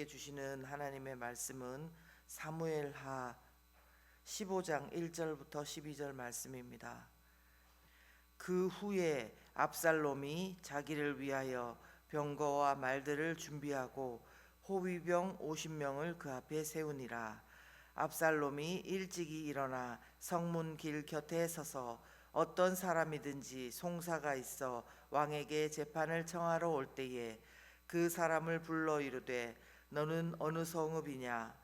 우리에게 주시는 하나님의 말씀은 사무엘하 15장 1절부터 12절 말씀입니다. 그 후에 압살롬이 자기를 위하여 병거와 말들을 준비하고 호위병 50명을 그 앞에 세우니라. 압살롬이 일찍이 일어나 성문 길 곁에 서서 어떤 사람이든지 송사가 있어 왕에게 재판을 청하러 올 때에 그 사람을 불러 이르되 너는 어느 성읍이냐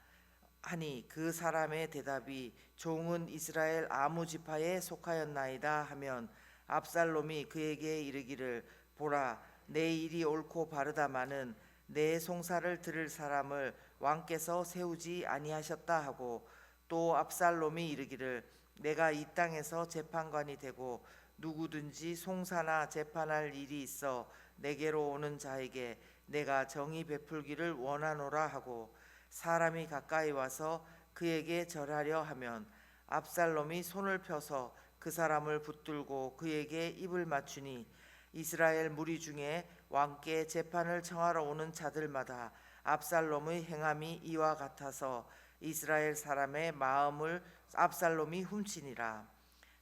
하니 그 사람의 대답이 종은 이스라엘 아무 지파에 속하였나이다 하면 압살롬이 그에게 이르기를 보라 내 일이 옳고 바르다마는 내 송사를 들을 사람을 왕께서 세우지 아니하셨다 하고 또 압살롬이 이르기를 내가 이 땅에서 재판관이 되고 누구든지 송사나 재판할 일이 있어 내게로 오는 자에게 내가 정의 베풀기를 원하노라 하고 사람이 가까이 와서 그에게 절하려 하면 압살롬이 손을 펴서 그 사람을 붙들고 그에게 입을 맞추니 이스라엘 무리 중에 왕께 재판을 청하러 오는 자들마다 압살롬의 행함이 이와 같아서 이스라엘 사람의 마음을 압살롬이 훔치니라.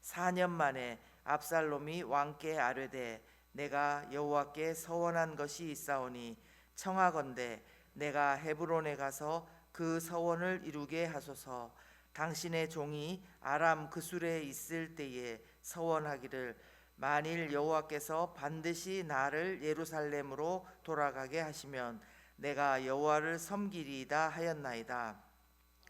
4년 만에 압살롬이 왕께 아뢰되 내가 여호와께 서원한 것이 있사오니 청하건대 내가 헤브론에 가서 그 서원을 이루게 하소서. 당신의 종이 아람 그술에 있을 때에 서원하기를 만일 여호와께서 반드시 나를 예루살렘으로 돌아가게 하시면 내가 여호와를 섬기리이다 하였나이다.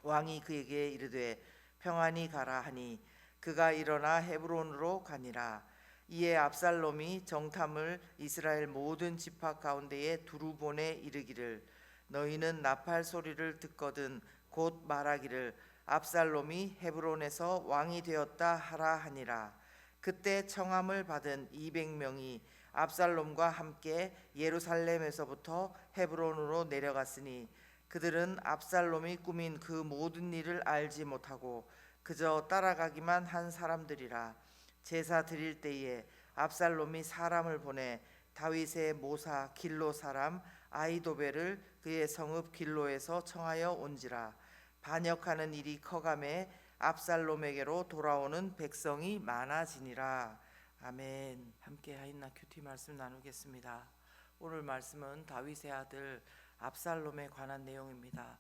왕이 그에게 이르되 평안히 가라 하니 그가 일어나 헤브론으로 가니라. 이에 압살롬이 정탐을 이스라엘 모든 지파 가운데에 두루 보내 이르기를 너희는 나팔 소리를 듣거든 곧 말하기를 압살롬이 헤브론에서 왕이 되었다 하라 하니라. 그때 청함을 받은 200명이 압살롬과 함께 예루살렘에서부터 헤브론으로 내려갔으니 그들은 압살롬이 꾸민 그 모든 일을 알지 못하고 그저 따라가기만 한 사람들이라. 제사 드릴 때에 압살롬이 사람을 보내 다윗의 모사 길로 사람 아히도벨을 그의 성읍 길로에서 청하여 온지라. 반역하는 일이 커가매 압살롬에게로 돌아오는 백성이 많아지니라. 아멘. 함께 하인나 큐티 말씀 나누겠습니다. 오늘 말씀은 다윗의 아들 압살롬에 관한 내용입니다.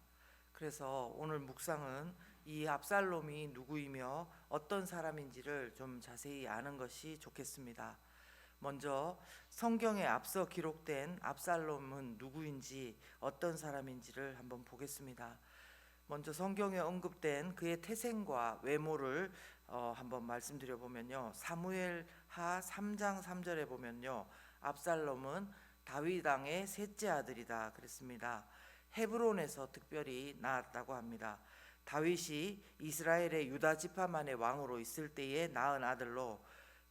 그래서 오늘 묵상은 이 압살롬이 누구이며 어떤 사람인지를 좀 자세히 아는 것이 좋겠습니다. 먼저 성경에 앞서 기록된 압살롬은 누구인지 어떤 사람인지를 한번 보겠습니다. 먼저 성경에 언급된 그의 태생과 외모를 한번 말씀드려 보면요. 사무엘하 3장 3절에 보면요. 압살롬은 다윗 왕의 셋째 아들이다 그랬습니다. 헤브론에서 특별히 낳았다고 합니다. 다윗이 이스라엘의 유다 지파만의 왕으로 있을 때에 낳은 아들로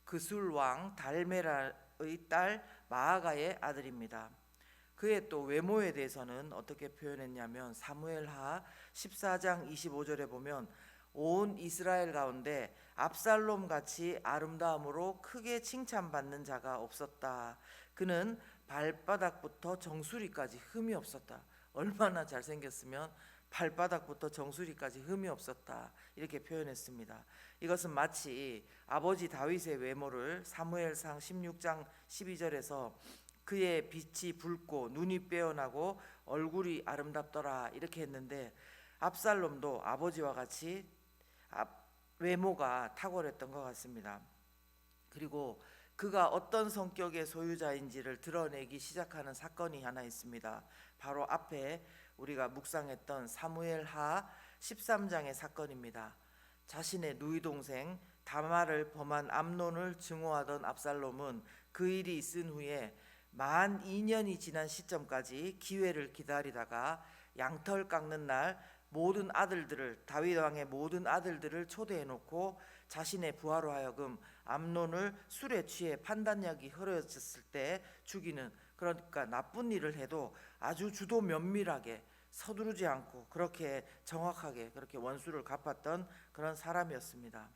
그술 왕 달메라의 딸 마아가의 아들입니다. 그의 또 외모에 대해서는 어떻게 표현했냐면 사무엘하 14장 25절에 보면 온 이스라엘 가운데 압살롬 같이 아름다움으로 크게 칭찬받는 자가 없었다. 그는 발바닥부터 정수리까지 흠이 없었다. 얼마나 잘생겼으면 발바닥부터 정수리까지 흠이 없었다. 이렇게 표현했습니다. 이것은 마치 아버지 다윗의 외모를 사무엘상 16장 12절에서 그의 빛이 붉고 눈이 빼어나고 얼굴이 아름답더라 이렇게 했는데 압살롬도 아버지와 같이 외모가 탁월했던 것 같습니다. 그리고 그가 어떤 성격의 소유자인지를 드러내기 시작하는 사건이 하나 있습니다. 바로 앞에 우리가 묵상했던 사무엘하 13장의 사건입니다. 자신의 누이 동생 다말을 범한 암논을 증오하던 압살롬은 그 일이 있은 후에 만 2년이 지난 시점까지 기회를 기다리다가 양털 깎는 날 모든 아들들을 다윗 왕의 모든 아들들을 초대해 놓고 자신의 부하로 하여금 암논을 술에 취해 판단력이 흐려졌을 때 죽이는, 그러니까 나쁜 일을 해도 아주 주도 면밀하게 서두르지 않고 그렇게 정확하게 그렇게 원수를 갚았던 그런 사람이었습니다.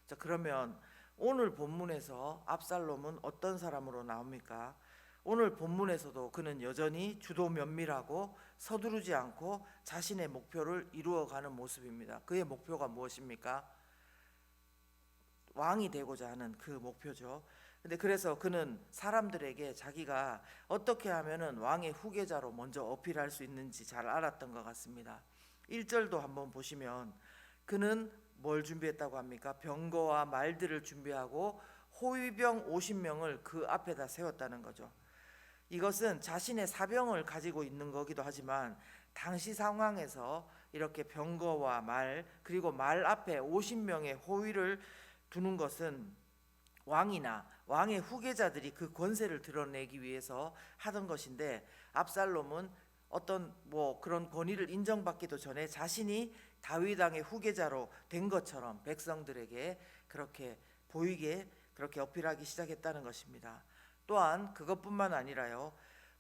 자, 그러면 오늘 본문에서 압살롬은 어떤 사람으로 나옵니까? 오늘 본문에서도 그는 여전히 주도 면밀하고 서두르지 않고 자신의 목표를 이루어가는 모습입니다. 그의 목표가 무엇입니까? 왕이 되고자 하는 그 목표죠. 근데 그래서 그는 사람들에게 자기가 어떻게 하면은 왕의 후계자로 먼저 어필할 수 있는지 잘 알았던 것 같습니다. 1절도 한번 보시면 그는 뭘 준비했다고 합니까? 병거와 말들을 준비하고 호위병 50명을 그 앞에다 세웠다는 거죠. 이것은 자신의 사병을 가지고 있는 거기도 하지만 당시 상황에서 이렇게 병거와 말 그리고 말 앞에 50명의 호위를 두는 것은 왕이나 왕의 후계자들이 그 권세를 드러내기 위해서 하던 것인데, 압살롬은 어떤 그런 권위를 인정받기도 전에 자신이 다윗 왕의 후계자로 된 것처럼 백성들에게 그렇게 보이게 그렇게 어필하기 시작했다는 것입니다. 또한 그것뿐만 아니라요,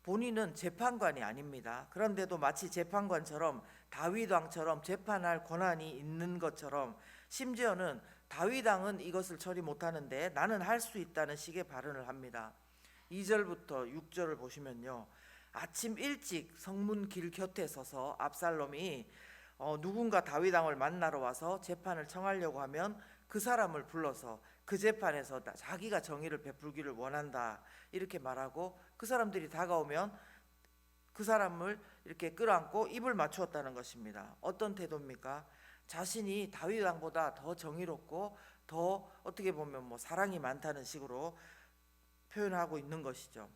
본인은 재판관이 아닙니다. 그런데도 마치 재판관처럼 다윗 왕처럼 재판할 권한이 있는 것처럼, 심지어는 다윗 왕은 이것을 처리 못하는데 나는 할 수 있다는 식의 발언을 합니다. 2절부터 6절을 보시면요, 아침 일찍 성문 길 곁에 서서 압살롬이 누군가 다윗 왕을 만나러 와서 재판을 청하려고 하면 그 사람을 불러서 그 재판에서 자기가 정의를 베풀기를 원한다 이렇게 말하고, 그 사람들이 다가오면 그 사람을 이렇게 끌어안고 입을 맞추었다는 것입니다. 어떤 태도입니까? 자신이 다윗 왕보다 더 정의롭고 더 어떻게 보면 사랑이 많다는 식으로 표현하고 있는 것이죠.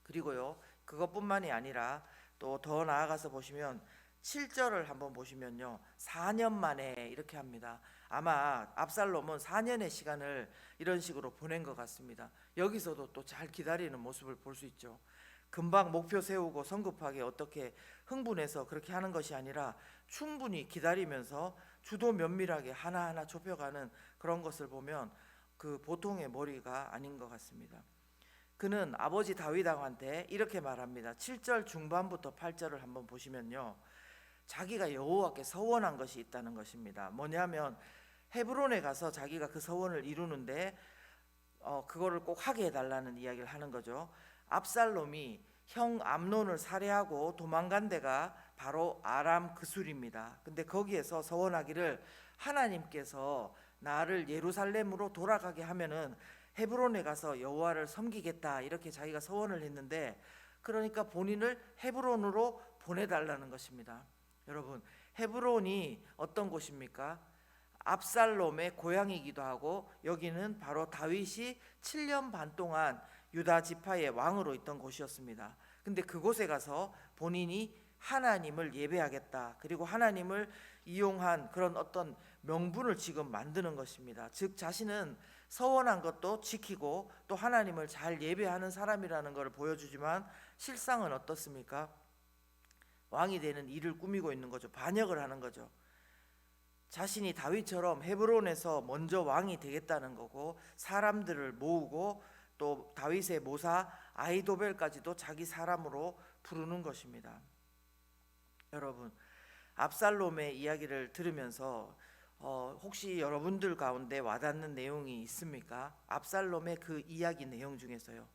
그리고요, 그것뿐만이 아니라 또 더 나아가서 보시면 7절을 한번 보시면요, 4년 만에 이렇게 합니다. 아마 압살롬은 4년의 시간을 이런 식으로 보낸 것 같습니다. 여기서도 또 잘 기다리는 모습을 볼 수 있죠. 금방 목표 세우고 성급하게 어떻게 흥분해서 그렇게 하는 것이 아니라 충분히 기다리면서 주도 면밀하게 하나하나 좁혀가는 그런 것을 보면 그 보통의 머리가 아닌 것 같습니다. 그는 아버지 다윗 왕한테 이렇게 말합니다. 7절 중반부터 8절을 한번 보시면요, 자기가 여호와께 서원한 것이 있다는 것입니다. 뭐냐면 헤브론에 가서 자기가 그 서원을 이루는데 그거를 꼭 하게 해달라는 이야기를 하는 거죠. 압살롬이 형 암논을 살해하고 도망간 데가 바로 아람 그술입니다. 근데 거기에서 서원하기를, 하나님께서 나를 예루살렘으로 돌아가게 하면은 헤브론에 가서 여호와를 섬기겠다 이렇게 자기가 서원을 했는데, 그러니까 본인을 헤브론으로 보내달라는 것입니다. 여러분, 헤브론이 어떤 곳입니까? 압살롬의 고향이기도 하고, 여기는 바로 다윗이 7년 반 동안 유다 지파의 왕으로 있던 곳이었습니다. 근데 그곳에 가서 본인이 하나님을 예배하겠다, 그리고 하나님을 이용한 그런 어떤 명분을 지금 만드는 것입니다. 즉 자신은 서원한 것도 지키고 또 하나님을 잘 예배하는 사람이라는 것을 보여주지만, 실상은 어떻습니까? 왕이 되는 일을 꾸미고 있는 거죠. 반역을 하는 거죠. 자신이 다윗처럼 헤브론에서 먼저 왕이 되겠다는 거고, 사람들을 모으고 또 다윗의 모사 아히도벨까지도 자기 사람으로 부르는 것입니다. 여러분, 압살롬의 이야기를 들으면서 혹시 여러분들 가운데 와닿는 내용이 있습니까? 압살롬의 그 이야기 내용 중에서요.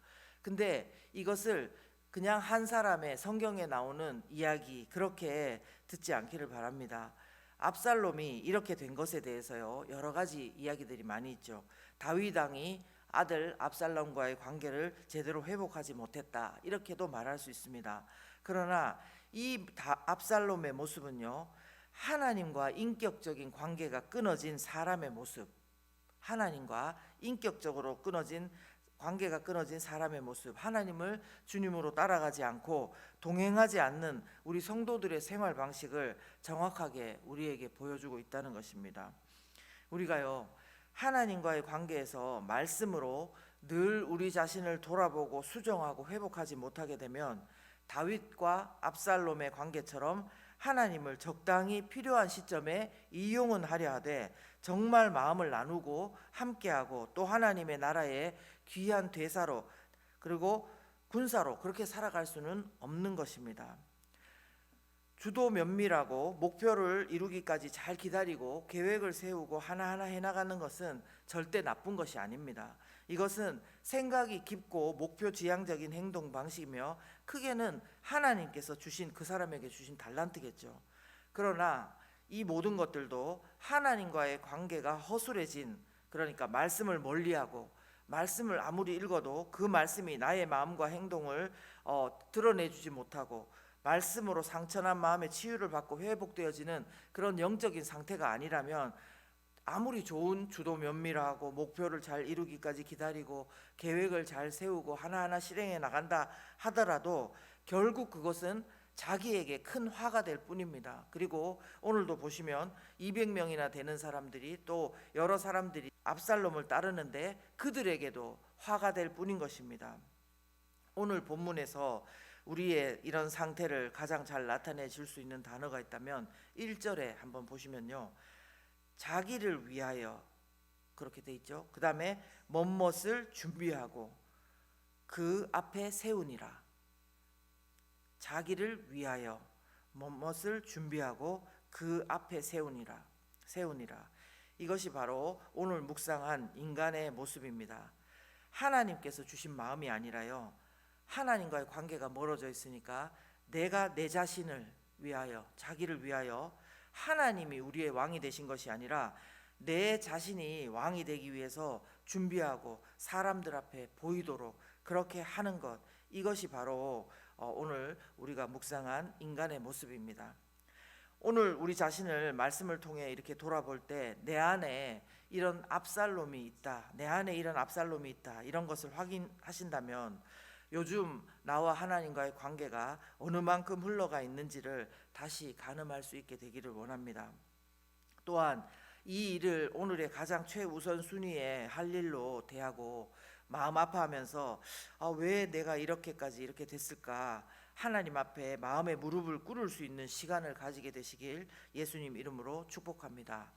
근데 이것을 그냥 한 사람의 성경에 나오는 이야기 그렇게 듣지 않기를 바랍니다. 압살롬이 이렇게 된 것에 대해서요, 여러 가지 이야기들이 많이 있죠. 다윗 왕이 아들 압살롬과의 관계를 제대로 회복하지 못했다 이렇게도 말할 수 있습니다. 그러나 이 압살롬의 모습은요, 하나님과 인격적인 관계가 끊어진 사람의 모습, 하나님과 인격적으로 관계가 끊어진 사람의 모습, 하나님을 주님으로 따라가지 않고 동행하지 않는 우리 성도들의 생활 방식을 정확하게 우리에게 보여주고 있다는 것입니다. 우리가요, 하나님과의 관계에서 말씀으로 늘 우리 자신을 돌아보고 수정하고 회복하지 못하게 되면 다윗과 압살롬의 관계처럼 하나님을 적당히 필요한 시점에 이용은 하려 하되 정말 마음을 나누고 함께하고 또 하나님의 나라의 귀한 대사로 그리고 군사로 그렇게 살아갈 수는 없는 것입니다. 주도 면밀하고 목표를 이루기까지 잘 기다리고 계획을 세우고 하나하나 해나가는 것은 절대 나쁜 것이 아닙니다. 이것은 생각이 깊고 목표 지향적인 행동 방식이며 크게는 하나님께서 주신 그 사람에게 주신 달란트겠죠. 그러나 이 모든 것들도 하나님과의 관계가 허술해진, 그러니까 말씀을 멀리하고 말씀을 아무리 읽어도 그 말씀이 나의 마음과 행동을 드러내주지 못하고 말씀으로 상처난 마음의 치유를 받고 회복되어지는 그런 영적인 상태가 아니라면 아무리 좋은 주도 면밀하고 목표를 잘 이루기까지 기다리고 계획을 잘 세우고 하나하나 실행해 나간다 하더라도 결국 그것은 자기에게 큰 화가 될 뿐입니다. 그리고 오늘도 보시면 200명이나 되는 사람들이, 또 여러 사람들이 압살롬을 따르는데 그들에게도 화가 될 뿐인 것입니다. 오늘 본문에서 우리의 이런 상태를 가장 잘 나타내 줄 수 있는 단어가 있다면 1절에 한번 보시면요, 자기를 위하여 그렇게 돼 있죠. 그 다음에 멋멋을 준비하고 그 앞에 세우니라. 자기를 위하여 멋멋을 준비하고 그 앞에 세우니라. 이것이 바로 오늘 묵상한 인간의 모습입니다. 하나님께서 주신 마음이 아니라요, 하나님과의 관계가 멀어져 있으니까 내가 내 자신을 위하여, 자기를 위하여, 하나님이 우리의 왕이 되신 것이 아니라 내 자신이 왕이 되기 위해서 준비하고 사람들 앞에 보이도록 그렇게 하는 것, 이것이 바로 오늘 우리가 묵상한 인간의 모습입니다. 오늘 우리 자신을 말씀을 통해 이렇게 돌아볼 때 내 안에 이런 압살롬이 있다, 내 안에 이런 압살롬이 있다, 이런 것을 확인하신다면 요즘 나와 하나님과의 관계가 어느 만큼 흘러가 있는지를 다시 가늠할 수 있게 되기를 원합니다. 또한 이 일을 오늘의 가장 최우선 순위에 할 일로 대하고 마음 아파하면서 왜 내가 이렇게 됐을까, 하나님 앞에 마음의 무릎을 꿇을 수 있는 시간을 가지게 되시길 예수님 이름으로 축복합니다.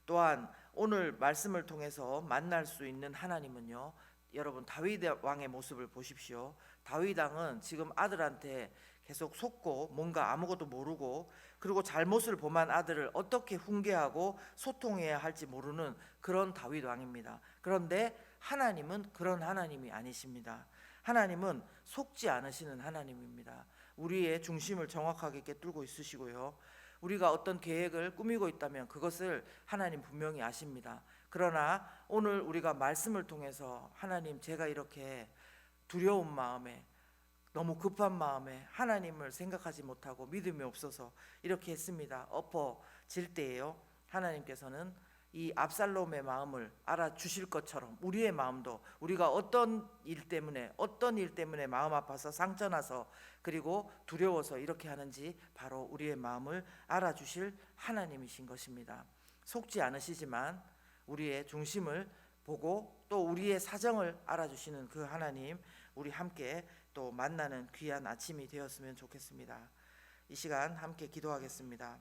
또한 오늘 말씀을 통해서 만날 수 있는 하나님은요, 여러분 다윗 왕의 모습을 보십시오. 다윗 왕은 지금 아들한테 계속 속고 뭔가 아무것도 모르고, 그리고 잘못을 범한 아들을 어떻게 훈계하고 소통해야 할지 모르는 그런 다윗 왕입니다. 그런데 하나님은 그런 하나님이 아니십니다. 하나님은 속지 않으시는 하나님입니다. 우리의 중심을 정확하게 꿰뚫고 있으시고요, 우리가 어떤 계획을 꾸미고 있다면 그것을 하나님 분명히 아십니다. 그러나 오늘 우리가 말씀을 통해서 하나님, 제가 이렇게 두려운 마음에, 너무 급한 마음에 하나님을 생각하지 못하고 믿음이 없어서 이렇게 했습니다, 엎어질 때에요, 하나님께서는 이 압살롬의 마음을 알아주실 것처럼 우리의 마음도, 우리가 어떤 일 때문에 마음 아파서 상처나서 그리고 두려워서 이렇게 하는지 바로 우리의 마음을 알아주실 하나님이신 것입니다. 속지 않으시지만 우리의 중심을 보고 또 우리의 사정을 알아주시는 그 하나님, 우리 함께 또 만나는 귀한 아침이 되었으면 좋겠습니다. 이 시간 함께 기도하겠습니다.